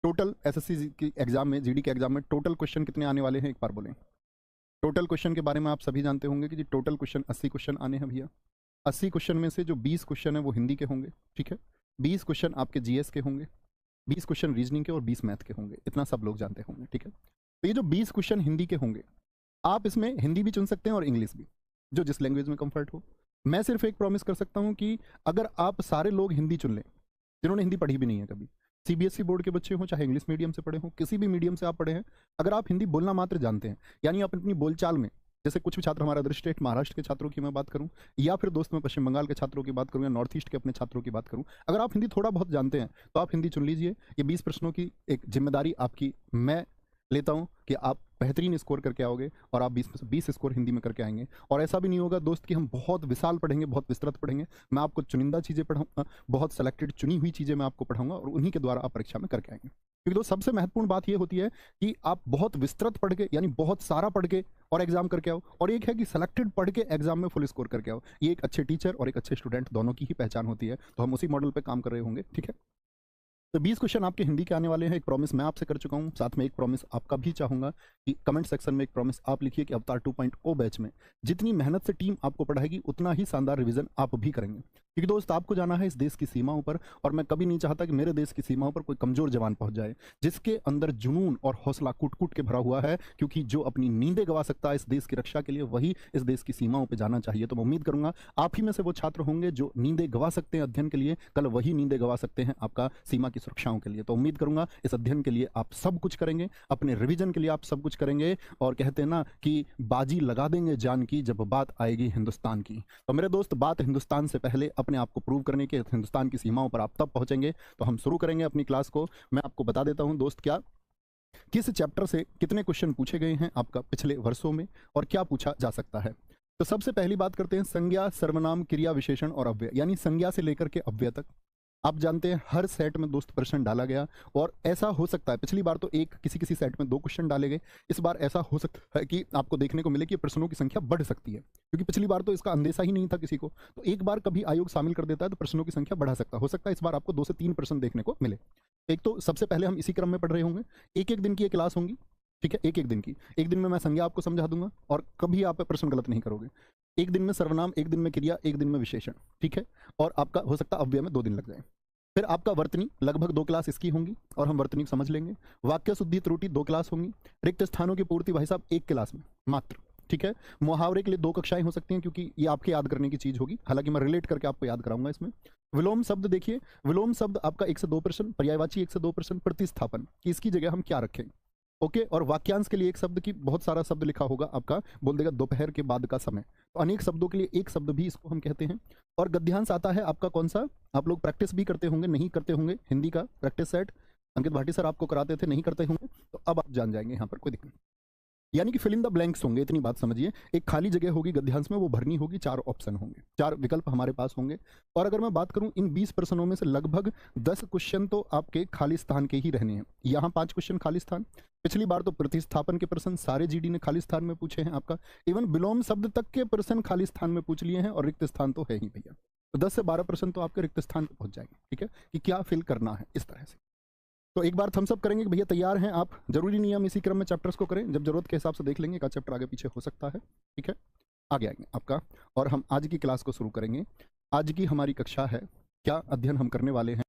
Total SSC की exam में, GD के एग्जाम में टोटल क्वेश्चन कितने आने वाले हैं, एक बार बोलें। टोटल क्वेश्चन के बारे में आप सभी जानते होंगे कि जी टोटल क्वेश्चन 80 क्वेश्चन आने हैं भैया। 80 क्वेश्चन में से जो 20 क्वेश्चन है वो हिंदी के होंगे, ठीक है। 20 क्वेश्चन आपके जीएस के होंगे, 20 क्वेश्चन रीजनिंग के और 20 मैथ के होंगे, इतना सब लोग जानते होंगे, ठीक है। तो ये जो 20 क्वेश्चन हिंदी के होंगे, आप इसमें हिंदी भी चुन सकते हैं और इंग्लिश भी, जो जिस लैंग्वेज में कंफर्ट हो। मैं सिर्फ एक प्रॉमिस कर सकता हूँ कि अगर आप सारे लोग हिंदी चुन लें जिन्होंने हिंदी पढ़ी भी नहीं है कभी, सीबीएसई बोर्ड के बच्चे हों चाहे इंग्लिश मीडियम से पढ़े हों, किसी भी मीडियम से आप पढ़े हैं, अगर आप हिंदी बोलना मात्र जानते हैं, यानी आप अपनी बोलचाल में, जैसे कुछ भी छात्र हमारा अदर स्टेट महाराष्ट्र के छात्रों की मैं बात करूं, या फिर दोस्त मैं पश्चिम बंगाल के छात्रों की बात करूं, या नॉर्थ ईस्ट के अपने छात्रों की बात करूं, अगर आप हिंदी थोड़ा बहुत जानते हैं तो आप हिंदी चुन लीजिए। ये 20 प्रश्नों की एक जिम्मेदारी आपकी मैं लेता हूं कि आप बेहतरीन स्कोर करके आओगे और आप 20 स्कोर हिंदी में करके आएंगे। और ऐसा भी नहीं होगा दोस्त कि हम बहुत विशाल पढ़ेंगे, बहुत विस्तृत पढ़ेंगे। मैं आपको चुनिंदा चीज़ें पढ़ाऊंगा, बहुत सेलेक्टेड चुनी हुई चीज़ें मैं आपको पढ़ाऊंगा और उन्हीं के द्वारा आप परीक्षा में करके आएंगे। क्योंकि दोस्त सबसे महत्वपूर्ण बात यह होती है कि आप बहुत विस्तृत पढ़ के, यानी बहुत सारा पढ़ के और एग्जाम करके आओ, और एक है कि सेलेक्टेड पढ़ के एग्जाम में फुल स्कोर करके आओ। ये एक अच्छे टीचर और एक अच्छे स्टूडेंट दोनों की ही पहचान होती है। तो हम उसी मॉडल पर काम कर रहे होंगे, ठीक है। तो 20 क्वेश्चन आपके हिंदी के आने वाले हैं। एक प्रॉमिस मैं आपसे कर चुका हूं, साथ में एक प्रॉमिस आपका भी चाहूंगा कि कमेंट सेक्शन में एक प्रॉमिस आप लिखिए कि अवतार 2.0 बैच में जितनी मेहनत से टीम आपको पढ़ाएगी उतना ही शानदार रिवीजन आप भी करेंगे। क्योंकि दोस्त आपको जाना है इस देश की सीमाओं पर, और मैं कभी नहीं चाहता कि मेरे देश की सीमाओं पर कोई कमजोर जवान पहुंच जाए जिसके अंदर जुनून और हौसला कूट कूट के भरा हुआ है। क्योंकि जो अपनी नींदें गवा सकता है इस देश की रक्षा के लिए, वही इस देश की सीमाओं पर जाना चाहिए। तो मैं उम्मीद करूंगा आप ही में से वो छात्र होंगे जो नींदें गवा सकते हैं अध्ययन के लिए, कल वही नींदें गवा सकते हैं आपका सीमा की सुरक्षाओं के लिए। तो उम्मीद करूंगा इस अध्ययन के लिए आप सब कुछ करेंगे, अपने रिवीजन के लिए आप सब कुछ करेंगे, और कहते हैं ना कि बाजी लगा देंगे जान की जब बात आएगी हिंदुस्तान की। तो मेरे दोस्त, बात हिंदुस्तान से पहले अपने आप को प्रूव करने के हिंदुस्तान की सीमाओं पर आप तब पहुंचेंगे। तो हम शुरू करेंगे अपनी क्लास को। मैं आपको बता देता हूं दोस्त क्या किस चैप्टर से कितने क्वेश्चन पूछे गए हैं आपका पिछले वर्षों में और क्या पूछा जा सकता है। तो सबसे पहली बात करते हैं संज्ञा, सर्वनाम, क्रिया विशेषण और अव्यय, यानी संज्ञा से लेकर के अव्यय तक। आप जानते हैं हर सेट में दोस्त प्रश्न डाला गया, और ऐसा हो सकता है पिछली बार तो किसी किसी सेट में 2 क्वेश्चन डाले गए, इस बार ऐसा हो सकता है कि आपको देखने को मिले कि प्रश्नों की संख्या बढ़ सकती है, क्योंकि पिछली बार तो इसका अंदेशा ही नहीं था किसी को। तो एक बार कभी आयोग शामिल कर देता है तो प्रश्नों की संख्या बढ़ा सकता हो सकता है इस बार आपको 2 से 3 प्रश्न देखने को मिले। एक तो सबसे पहले हम इसी क्रम में पढ़ रहे होंगे, एक दिन की ये क्लास होंगी, ठीक है। एक दिन की, एक दिन में मैं संज्ञा आपको समझा दूंगा और कभी आप प्रश्न गलत नहीं करोगे। एक दिन में सर्वनाम, एक दिन में क्रिया, एक दिन में विशेषण, ठीक है। और आपका हो सकता है अव्यय में 2 दिन लग जाए। फिर आपका वर्तनी, लगभग 2 क्लास इसकी होंगी और हम वर्तनी समझ लेंगे। वाक्य शुद्धि त्रुटि 2 क्लास होंगी। रिक्त स्थानों की पूर्ति भाई साहब 1 क्लास में मात्र, ठीक है। मुहावरे के लिए 2 कक्षाएं हो सकती हैं क्योंकि ये आपके याद करने की चीज होगी, हालांकि मैं रिलेट करके आपको याद कराऊंगा इसमें। विलोम शब्द देखिए, विलोम शब्द आपका 1 से 2 प्रश्न, पर्यायवाची 1 से 2 प्रश्न, प्रतिस्थापन कि इसकी जगह हम क्या रखें, ओके। और वाक्यांश के लिए 1 शब्द की बहुत सारा शब्द लिखा होगा आपका, बोल देगा दोपहर के बाद का समय, तो अनेक शब्दों के लिए 1 शब्द भी इसको हम कहते हैं। और गद्यांश आता है आपका कौन सा, आप लोग प्रैक्टिस भी करते होंगे, नहीं करते होंगे हिंदी का प्रैक्टिस सेट अंकित भाटी सर आपको कराते थे, नहीं करते होंगे तो अब आप जान जाएंगे, यहाँ पर कोई दिक्कत, यानी कि फिल इन द ब्लैंक्स होंगे, इतनी बात समझिए। एक खाली जगह होगी गद्यांश में, वो भरनी होगी, 4 ऑप्शन होंगे, 4 विकल्प हमारे पास होंगे। और अगर मैं बात करूं इन 20 प्रश्नों में से लगभग 10 क्वेश्चन तो आपके खाली स्थान के ही रहने हैं। यहाँ 5 क्वेश्चन खाली स्थान, पिछली बार तो प्रतिस्थापन के प्रश्न सारे जीडी ने खाली स्थान में पूछे हैं आपका, इवन विलोम शब्द तक के प्रश्न खाली स्थान में पूछ लिए हैं, और रिक्त स्थान तो है ही भैया। तो 10 से 12 प्रश्न तो आपके रिक्त स्थान पर पहुंच जाएंगे, ठीक है, कि क्या फिल करना है इस तरह से। तो एक बार थम्स अप करेंगे कि भैया तैयार हैं आप। जरूरी नहीं हम इसी क्रम में चैप्टर्स को करें, जब जरूरत के हिसाब से देख लेंगे, एक चैप्टर आगे पीछे हो सकता है, ठीक है। आगे आएंगे आपका, और हम आज की क्लास को शुरू करेंगे। आज की हमारी कक्षा है क्या अध्ययन हम करने वाले हैं